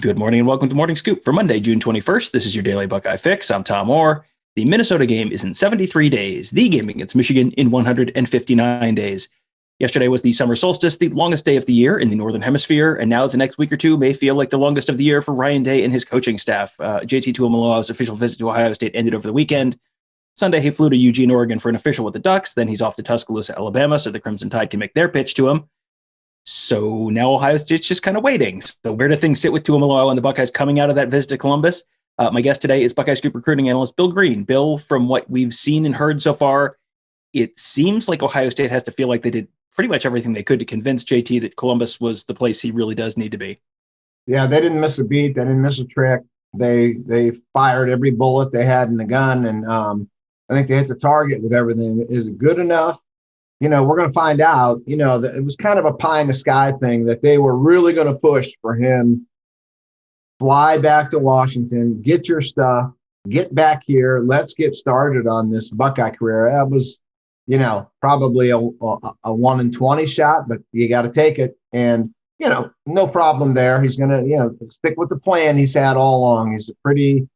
Good morning and welcome to Morning Scoop for Monday, June 21st. This is your daily Buckeye fix. I'm Tom Orr. The Minnesota game is in 73 days. The game against Michigan in 159 days. Yesterday was the summer solstice, the longest day of the year in the Northern Hemisphere, and now the next week or two may feel like the longest of the year for Ryan Day and his coaching staff. JT Tuimoloau's official visit to Ohio State ended over the weekend. Sunday, he flew to Eugene, Oregon for an official with the Ducks. Then he's off to Tuscaloosa, Alabama, so the Crimson Tide can make their pitch to him. So now Ohio State's just kind of waiting. So where do things sit with Tuimoloau and the Buckeyes coming out of that visit to Columbus? My guest today is Buckeye Scoop recruiting analyst Bill Greene. Bill, from what we've seen and heard so far, it seems like Ohio State has to feel like they did pretty much everything they could to convince JT that Columbus was the place he really does need to be. Yeah, they didn't miss a beat. They didn't miss a trick. They fired every bullet they had in the gun, and I think they hit the target with everything. Is it good enough? We're going to find out. That it was kind of a pie in the sky thing that they were really going to push for him. Fly back to Washington, get your stuff, get back here. Let's get started on this Buckeye career. That was, probably a 1 in 20 shot, but you got to take it. And, no problem there. He's going to, stick with the plan he's had all along. He's a pretty,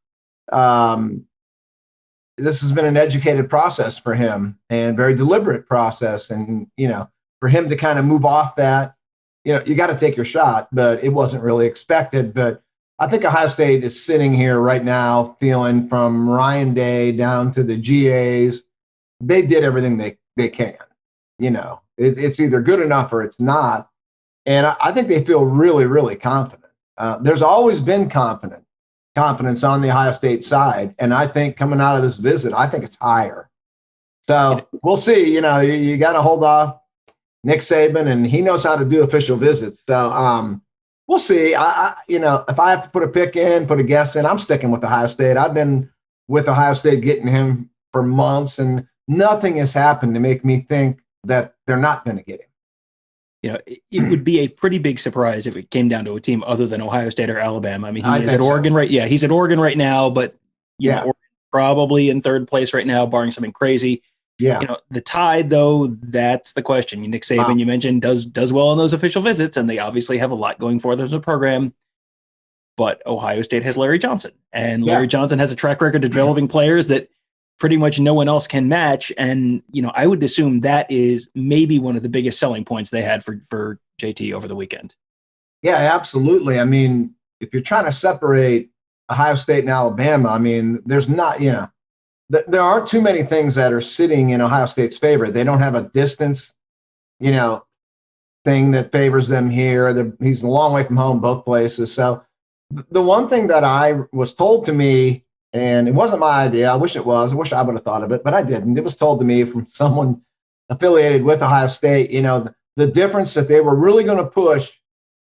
this has been an educated process for him and very deliberate process. And, for him to kind of move off that, you got to take your shot, but it wasn't really expected. But I think Ohio State is sitting here right now feeling from Ryan Day down to the GAs, they did everything they can. It's either good enough or it's not. And I think they feel really, really confident. There's always been confidence on the Ohio State side. And I think coming out of this visit, I think it's higher. So we'll see. You got to hold off Nick Saban, and he knows how to do official visits. So we'll see. If I have to put a guess in, I'm sticking with Ohio State. I've been with Ohio State getting him for months, and nothing has happened to make me think that they're not going to get him. It would be a pretty big surprise if it came down to a team other than Ohio State or Alabama. I mean, he's at Oregon, right? Yeah, he's at Oregon right now, but Oregon probably in third place right now, barring something crazy. Yeah. The Tide, though, that's the question. Nick Saban, you mentioned, does well on those official visits, and they obviously have a lot going for them as a program. But Ohio State has Larry Johnson, and Larry Johnson has a track record of developing players that pretty much no one else can match. And, I would assume that is maybe one of the biggest selling points they had for JT over the weekend. Yeah, absolutely. I mean, if you're trying to separate Ohio State and Alabama, I mean, there's not, there aren't too many things that are sitting in Ohio State's favor. They don't have a distance, thing that favors them here. He's a long way from home, both places. So the one thing that I was told to me, and it wasn't my idea, I wish it was, I wish I would have thought of it, but I didn't. It was told to me from someone affiliated with Ohio State, the difference that they were really going to push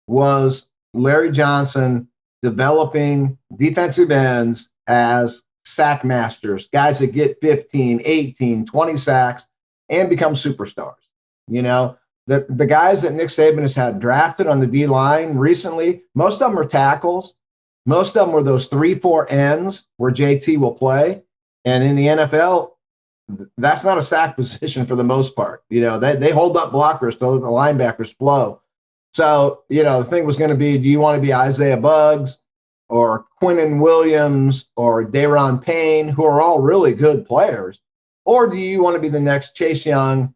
was Larry Johnson developing defensive ends as sack masters, guys that get 15, 18, 20 sacks and become superstars. The guys that Nick Saban has had drafted on the D-line recently, most of them are tackles. Most of them were those 3-4 ends where JT will play. And in the NFL, that's not a sack position for the most part. They hold up blockers so that the linebackers flow. So, the thing was going to be, do you want to be Isaiah Buggs or Quinnen Williams or Daron Payne, who are all really good players? Or do you want to be the next Chase Young,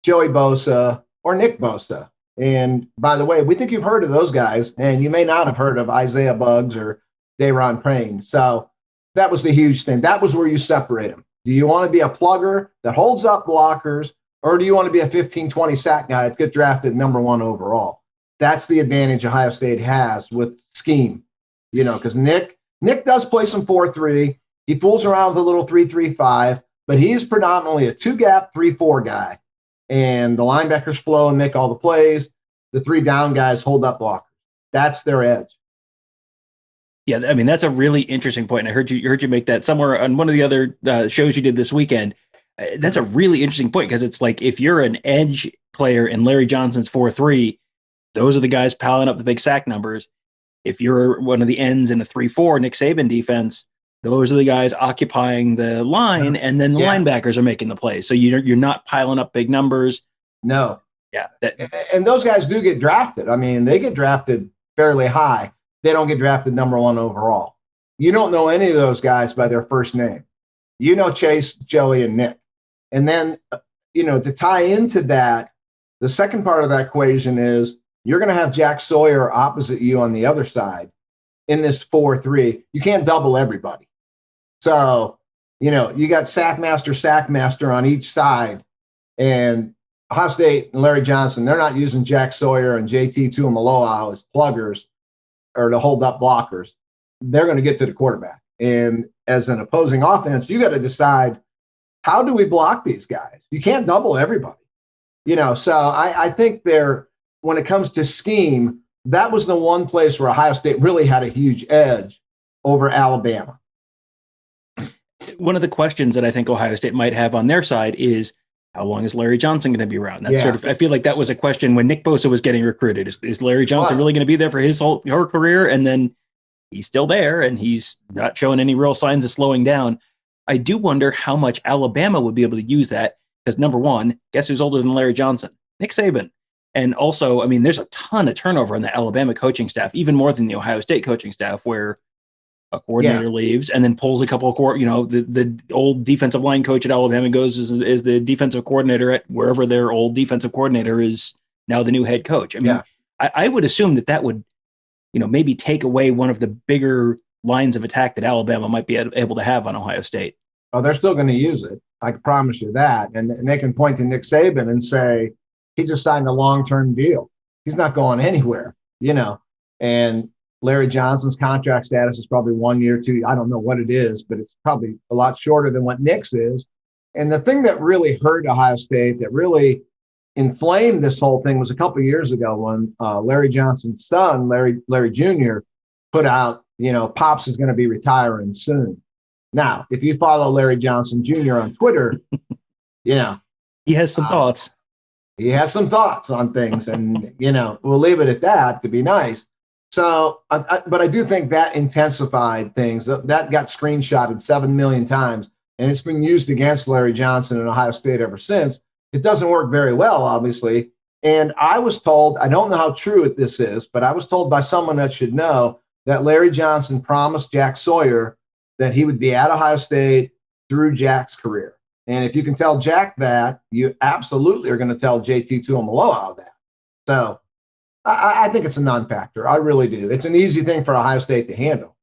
Joey Bosa, or Nick Bosa? And by the way, we think you've heard of those guys, and you may not have heard of Isaiah Buggs or Daron Payne. So that was the huge thing. That was where you separate them. Do you want to be a plugger that holds up blockers, or do you want to be a 15, 20 sack guy that gets drafted number 1 overall? That's the advantage Ohio State has with scheme, because Nick does play some 4-3. He fools around with a little 3-3-5, but he's predominantly a 2-gap 3-4 guy. And the linebackers flow and make all the plays. The 3 down guys hold up blockers. That's their edge. Yeah, I mean, that's a really interesting point. And I heard you make that somewhere on one of the other shows you did this weekend. That's a really interesting point, because it's like, if you're an edge player in Larry Johnson's 4-3, those are the guys piling up the big sack numbers. If you're one of the ends in a 3-4 Nick Saban defense, those are the guys occupying the line, and then the linebackers are making the plays. So you're not piling up big numbers. No. Yeah. And those guys do get drafted. I mean, they get drafted fairly high. they don't get drafted number 1 overall. You don't know any of those guys by their first name. You know Chase, Joey, and Nick. And then, to tie into that, the second part of that equation is you're going to have Jack Sawyer opposite you on the other side in this 4-3. You can't double everybody. So, you got sackmaster on each side. And Ohio State and Larry Johnson, they're not using Jack Sawyer and JT Tuimoloau as pluggers or to hold up blockers. They're going to get to the quarterback. And as an opposing offense, you got to decide, how do we block these guys? You can't double everybody. So I think when it comes to scheme, that was the one place where Ohio State really had a huge edge over Alabama. One of the questions that I think Ohio State might have on their side is, how long is Larry Johnson going to be around? That's I feel like that was a question when Nick Bosa was getting recruited. Is Larry Johnson really going to be there for his whole career? And then he's still there, and he's not showing any real signs of slowing down. I do wonder how much Alabama would be able to use that, because number one, guess who's older than Larry Johnson? Nick Saban. And also, there's a ton of turnover on the Alabama coaching staff, even more than the Ohio State coaching staff, where a coordinator leaves and then pulls a couple of the old defensive line coach at Alabama goes as the defensive coordinator at wherever their old defensive coordinator is now the new head coach. I would assume that would, maybe take away one of the bigger lines of attack that Alabama might be able to have on Ohio State. Oh, they're still going to use it. I can promise you that. And they can point to Nick Saban and say, he just signed a long-term deal. He's not going anywhere, and Larry Johnson's contract status is probably 1 year, 2. I don't know what it is, but it's probably a lot shorter than what Nick's is. And the thing that really hurt Ohio State, that really inflamed this whole thing, was a couple of years ago when Larry Johnson's son, Larry Jr., put out, Pops is going to be retiring soon. Now, if you follow Larry Johnson Jr. on Twitter, he has some thoughts. He has some thoughts on things, and, we'll leave it at that to be nice. So, but I do think that intensified things. That got screenshotted 7 million times, and it's been used against Larry Johnson in Ohio State ever since. It doesn't work very well, obviously. And I was told, I don't know how true this is, but I was told by someone that should know that Larry Johnson promised Jack Sawyer that he would be at Ohio State through Jack's career. And if you can tell Jack that, you absolutely are going to tell JT Tuimoloau that. So I think it's a non-factor. I really do. It's an easy thing for Ohio State to handle.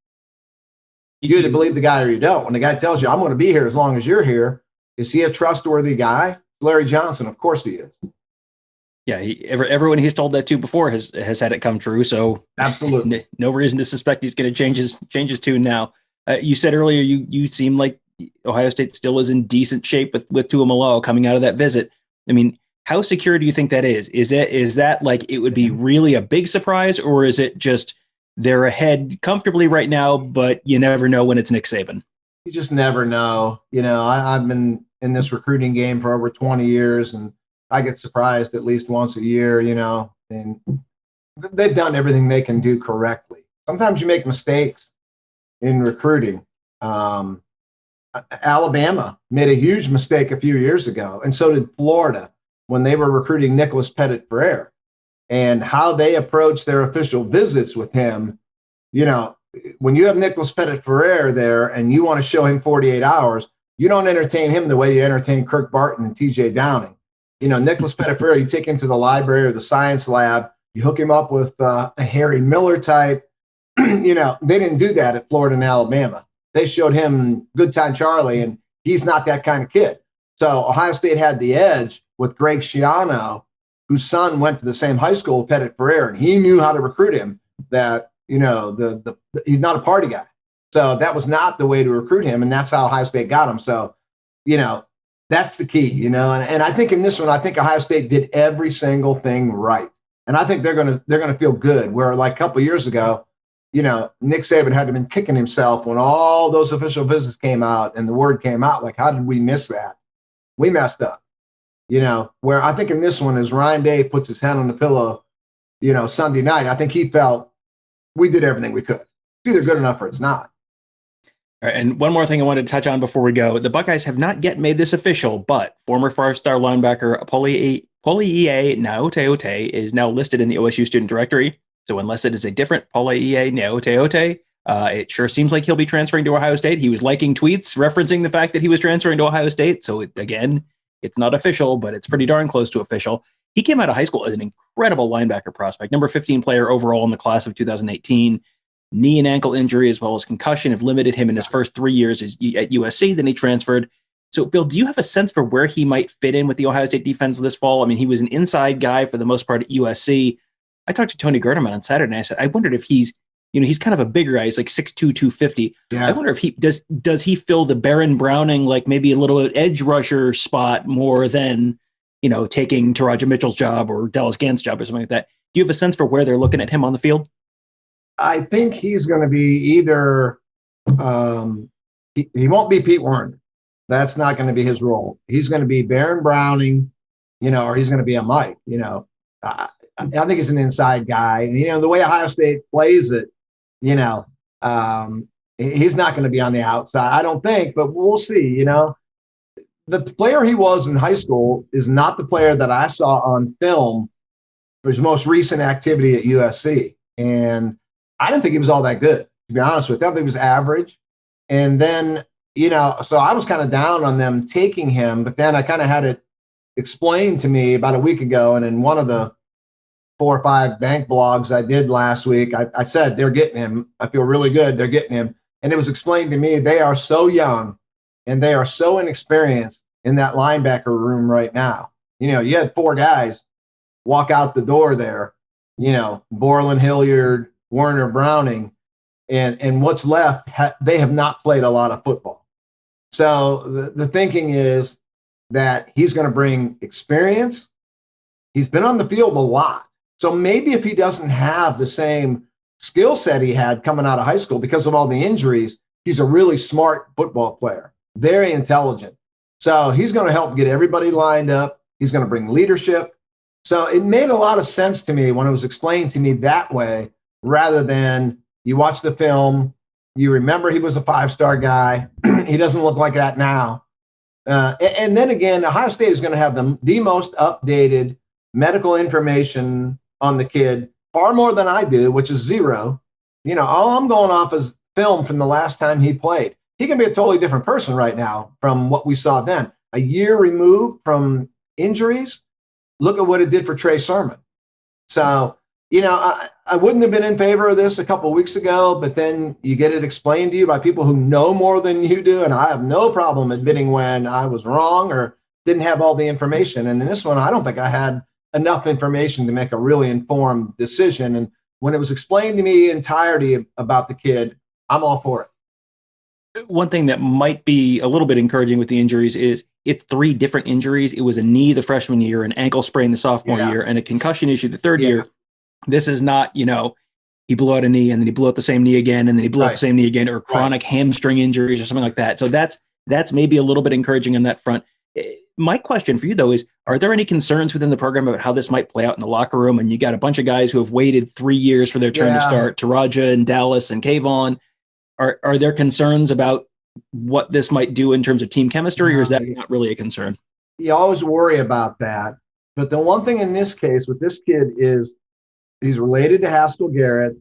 You either believe the guy or you don't. When the guy tells you, I'm going to be here as long as you're here, is he a trustworthy guy? Larry Johnson, of course he is. Yeah, everyone he's told that to before has had it come true. So absolutely, no reason to suspect he's going to change his tune now. You said earlier you seem like Ohio State still is in decent shape with Tuimoloau coming out of that visit. How secure do you think that is? Is that like it would be really a big surprise, or is it just they're ahead comfortably right now, but you never know when it's Nick Saban? You just never know. I've been in this recruiting game for over 20 years, and I get surprised at least once a year, and they've done everything they can do correctly. Sometimes you make mistakes in recruiting. Alabama made a huge mistake a few years ago, and so did Florida when they were recruiting Nicholas Pettit-Ferrer, and how they approached their official visits with him. When you have Nicholas Pettit-Ferrer there and you want to show him 48 hours, you don't entertain him the way you entertain Kirk Barton and TJ Downing. Nicholas Pettit-Ferrer, you take him to the library or the science lab, you hook him up with a Harry Miller type. They didn't do that at Florida and Alabama. They showed him Good Time Charlie, and he's not that kind of kid. So Ohio State had the edge with Greg Schiano, whose son went to the same high school with Pettit-Ferrer, and he knew how to recruit him. That he's not a party guy. So that was not the way to recruit him, and that's how Ohio State got him. So, that's the key. And I think in this one, I think Ohio State did every single thing right, and I think they're gonna feel good. Where like a couple of years ago, Nick Saban had to been kicking himself when all those official visits came out and the word came out. Like, how did we miss that? We messed up. Where I think in this one, as Ryan Day puts his head on the pillow, Sunday night, I think he felt we did everything we could. It's either good enough or it's not. All right, and one more thing I wanted to touch on before we go. The Buckeyes have not yet made this official, but former five-star linebacker Palaie Gaoteote is now listed in the OSU student directory. So unless it is a different Palaie Gaoteote, it sure seems like he'll be transferring to Ohio State. He was liking tweets referencing the fact that he was transferring to Ohio State. So again, it's not official, but it's pretty darn close to official. He came out of high school as an incredible linebacker prospect, number 15 player overall in the class of 2018. Knee and ankle injury as well as concussion have limited him in his first 3 years at USC. Then he transferred. So, Bill, do you have a sense for where he might fit in with the Ohio State defense this fall? I mean, he was an inside guy for the most part at USC. I talked to Tony Gerdeman on Saturday, and I said, I wondered if he's kind of a bigger guy. He's like 6'2", 250. Yeah. I wonder if he does he fill the Baron Browning, like maybe a little edge rusher spot more than, taking Taraja Mitchell's job or Dallas Gant's job or something like that. Do you have a sense for where they're looking at him on the field? I think he's going to be either he won't be Pete Werner. That's not going to be his role. He's going to be Baron Browning, or he's going to be a Mike. I think he's an inside guy. The way Ohio State plays it, he's not going to be on the outside, I don't think, but we'll see. The player he was in high school is not the player that I saw on film for his most recent activity at USC. And I didn't think he was all that good, to be honest with you. I think he was average. And then, so I was kind of down on them taking him, but then I kind of had it explained to me about a week ago. And in one of the 4 or 5 bank blogs I did last week, I said, they're getting him. I feel really good. They're getting him. And it was explained to me, they are so young and they are so inexperienced in that linebacker room right now. You had 4 guys walk out the door there, Borland, Hilliard, Werner, Browning, and what's left, they have not played a lot of football. So the thinking is that he's going to bring experience. He's been on the field a lot. So maybe if he doesn't have the same skill set he had coming out of high school because of all the injuries, he's a really smart football player, very intelligent. So he's going to help get everybody lined up. He's going to bring leadership. So it made a lot of sense to me when it was explained to me that way, rather than you watch the film, you remember he was a 5-star guy. He doesn't look like that now. And then again, Ohio State is going to have the most updated medical information on the kid, far more than I do, which is 0. All I'm going off is film from the last time he played. He can be a totally different person right now from what we saw then. A year removed from injuries, look at what it did for Trey Sermon. So, I wouldn't have been in favor of this a couple of weeks ago, but then you get it explained to you by people who know more than you do, and I have no problem admitting when I was wrong or didn't have all the information. And in this one, I don't think I had enough information to make a really informed decision. And when it was explained to me entirety about the kid, I'm all for it. One thing that might be a little bit encouraging with the injuries is it's 3 different injuries. It was a knee the freshman year, an ankle sprain the sophomore year, and a concussion issue the third year. This is not, he blew out a knee and then he blew out the same knee again and then he blew out the same knee again, or chronic hamstring injuries or something like that. So that's maybe a little bit encouraging on that front. My question for you, though, is, are there any concerns within the program about how this might play out in the locker room? And you got a bunch of guys who have waited 3 years for their turn to start, Taraja and Dallas and Kayvon. Are there concerns about what this might do in terms of team chemistry, or is that not really a concern? You always worry about that. But the one thing in this case with this kid is he's related to Haskell Garrett.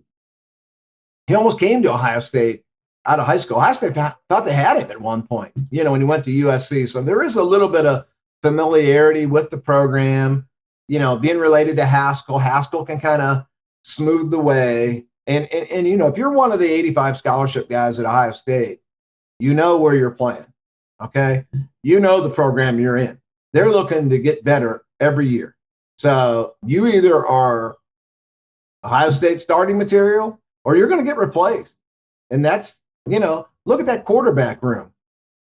He almost came to Ohio State out of high school. Ohio State thought they had him at one point, when he went to USC. So there is a little bit of familiarity with the program, being related to Haskell. Haskell can kind of smooth the way. And if you're one of the 85 scholarship guys at Ohio State, where you're playing, okay? The program you're in. They're looking to get better every year. So you either are Ohio State starting material or you're going to get replaced. And that's, look at that quarterback room.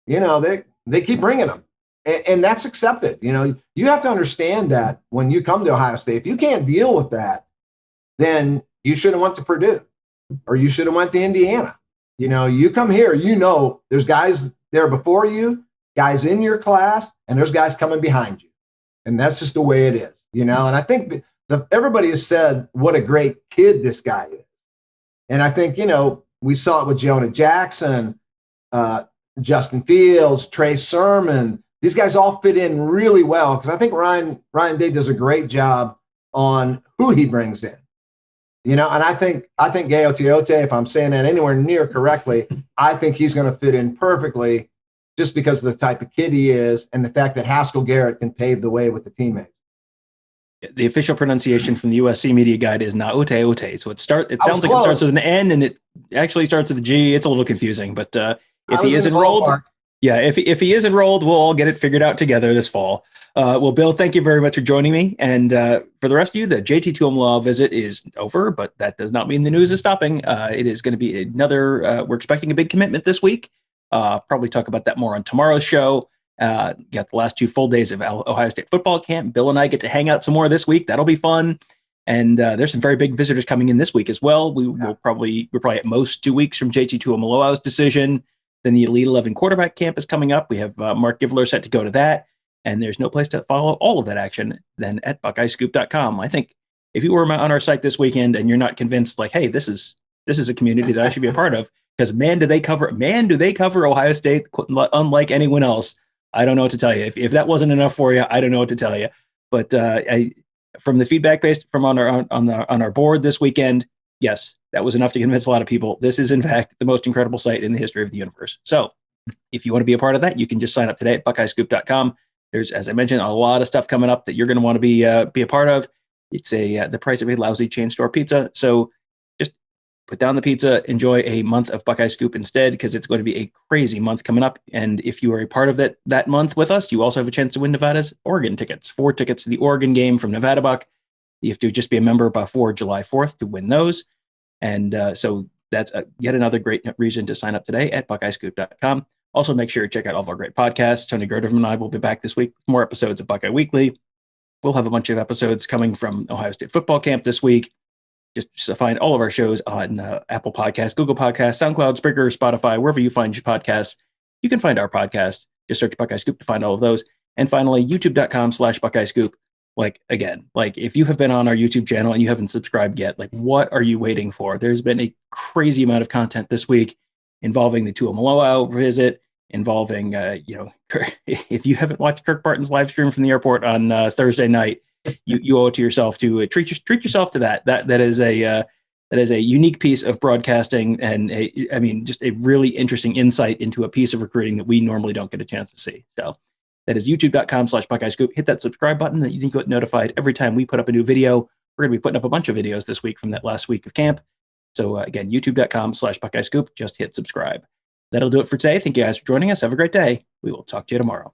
They keep bringing them. And that's accepted. You have to understand that when you come to Ohio State, if you can't deal with that, then you should have went to Purdue or you should have went to Indiana. You come here, there's guys there before you, guys in your class, and there's guys coming behind you. And that's just the way it is, And I think everybody has said what a great kid this guy is. And I think, we saw it with Jonah Jackson, Justin Fields, Trey Sermon. These guys all fit in really well because I think Ryan Day does a great job on who he brings in. And I think Gaoteote, if I'm saying that anywhere near correctly, I think he's going to fit in perfectly just because of the type of kid he is and the fact that Haskell Garrett can pave the way with the teammates. The official pronunciation from the USC media guide is Gaoteote. So it sounds like close. It starts with an N and it actually starts with a G. It's a little confusing, but if he is enrolled, if he is enrolled, we'll all get it figured out together this fall. Well, Bill, thank you very much for joining me. And for the rest of you, the JT Tuimoloau visit is over, but that does not mean the news is stopping. It is going to be another. We're expecting a big commitment this week. Probably talk about that more on tomorrow's show. Got the last 2 full days of Ohio State football camp. Bill and I get to hang out some more this week. That'll be fun. And there's some very big visitors coming in this week as well. We're probably at most 2 weeks from JT Tuimoloau's decision. Then the Elite 11 quarterback camp is coming up. We have Mark Givler set to go to that. And there's no place to follow all of that action than at BuckeyeScoop.com. I think if you were on our site this weekend and you're not convinced, like, hey, this is a community that I should be a part of, because man, do they cover Ohio State unlike anyone else. I don't know what to tell you. If that wasn't enough for you, I don't know what to tell you. But from the feedback based from on our board this weekend, yes, that was enough to convince a lot of people. This is in fact the most incredible site in the history of the universe. So if you want to be a part of that, you can just sign up today at BuckeyeScoop.com. There's, as I mentioned, a lot of stuff coming up that you're going to want to be a part of. It's the price of a lousy chain store pizza. So just put down the pizza, enjoy a month of Buckeye Scoop instead, because it's going to be a crazy month coming up. And if you are a part of that month with us, you also have a chance to win Nevada's Oregon tickets. 4 tickets to the Oregon game from Nevada Buck. You have to just be a member before July 4th to win those. And so that's yet another great reason to sign up today at BuckeyeScoop.com. Also, make sure to check out all of our great podcasts. Tony Gerderman and I will be back this week with more episodes of Buckeye Weekly. We'll have a bunch of episodes coming from Ohio State football camp this week. Just find all of our shows on Apple Podcasts, Google Podcasts, SoundCloud, Spreaker, Spotify, wherever you find your podcasts. You can find our podcast. Just search Buckeye Scoop to find all of those. And finally, youtube.com/Buckeye Scoop. If you have been on our YouTube channel and you haven't subscribed yet, what are you waiting for? There's been a crazy amount of content this week involving the Tuimoloau visit, involving, if you haven't watched Kirk Barton's live stream from the airport on Thursday night, you owe it to yourself to treat yourself to that. That is a unique piece of broadcasting and just a really interesting insight into a piece of recruiting that we normally don't get a chance to see. So that is youtube.com/Buckeye Scoop. Hit that subscribe button that you can get notified every time we put up a new video. We're going to be putting up a bunch of videos this week from that last week of camp. So again, youtube.com/Buckeye Scoop. Just hit subscribe. That'll do it for today. Thank you guys for joining us. Have a great day. We will talk to you tomorrow.